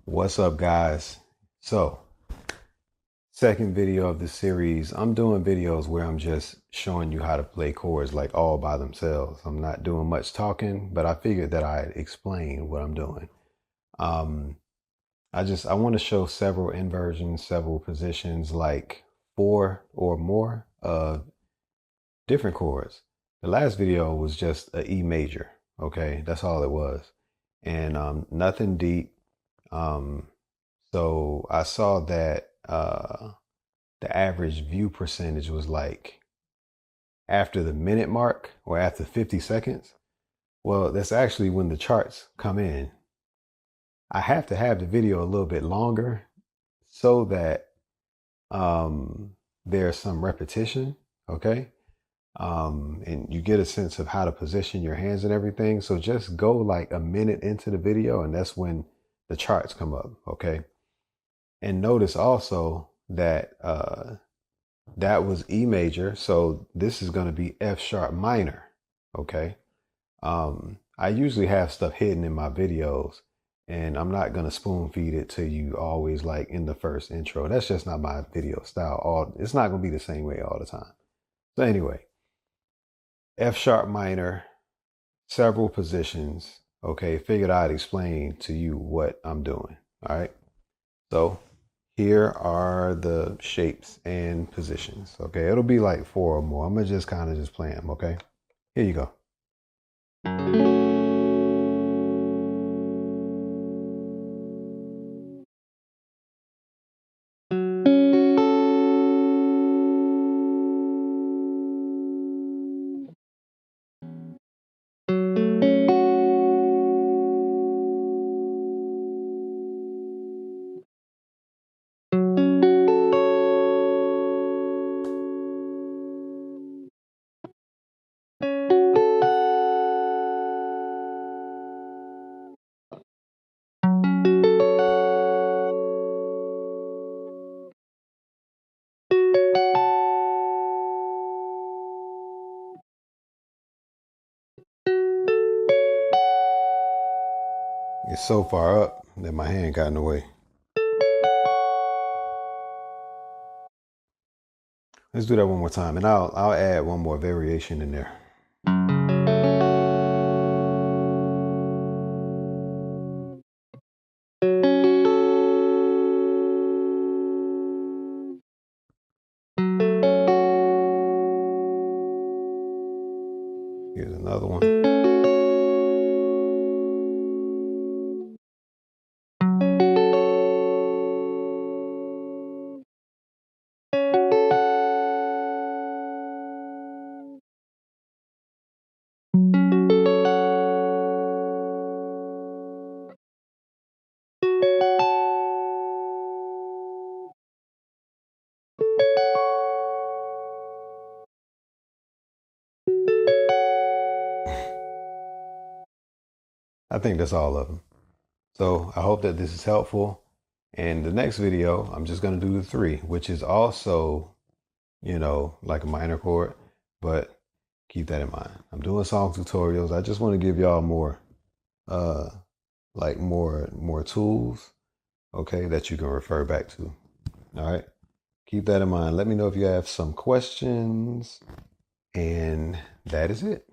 What's up, guys? So, second video of the series. I'm doing videos where I'm just showing you how to play chords like all by themselves. I'm not doing much talking, but I figured that I'd explain what I'm doing. Um, I want to show several inversions, several positions, like 4 or more of different chords. The last video was just a E major. Okay, that's all it was, and nothing deep. Um, so I saw that the average view percentage was like after the minute mark or after 50 seconds. Well, that's actually when the charts come in. I have to have the video a little bit longer so that there's some repetition, okay? And you get a sense of how to position your hands and everything. So just go like a minute into the video, and that's when the charts come up, okay? And notice also that that was E major, so this is going to be F sharp minor, okay? I usually have stuff hidden in my videos, and I'm not going to spoon feed it to you always like in the first intro. That's just not my video style. It's not going to be the same way all the time. So anyway, F sharp minor, several positions, okay? Figured I'd explain to you what I'm doing, all right? So here are the shapes and positions. Okay, it'll be like 4 or more. I'm gonna just kind of just play them. Okay, here you go. It's so far up that my hand got in the way. Let's do that one more time, and I'll add one more variation in there. Here's another one. I think that's all of them. So I hope that this is helpful. And the next video, I'm just going to do the 3, which is also, like a minor chord, but keep that in mind. I'm doing song tutorials. I just want to give y'all more, more tools, okay, that you can refer back to. All right. Keep that in mind. Let me know if you have some questions. And that is it.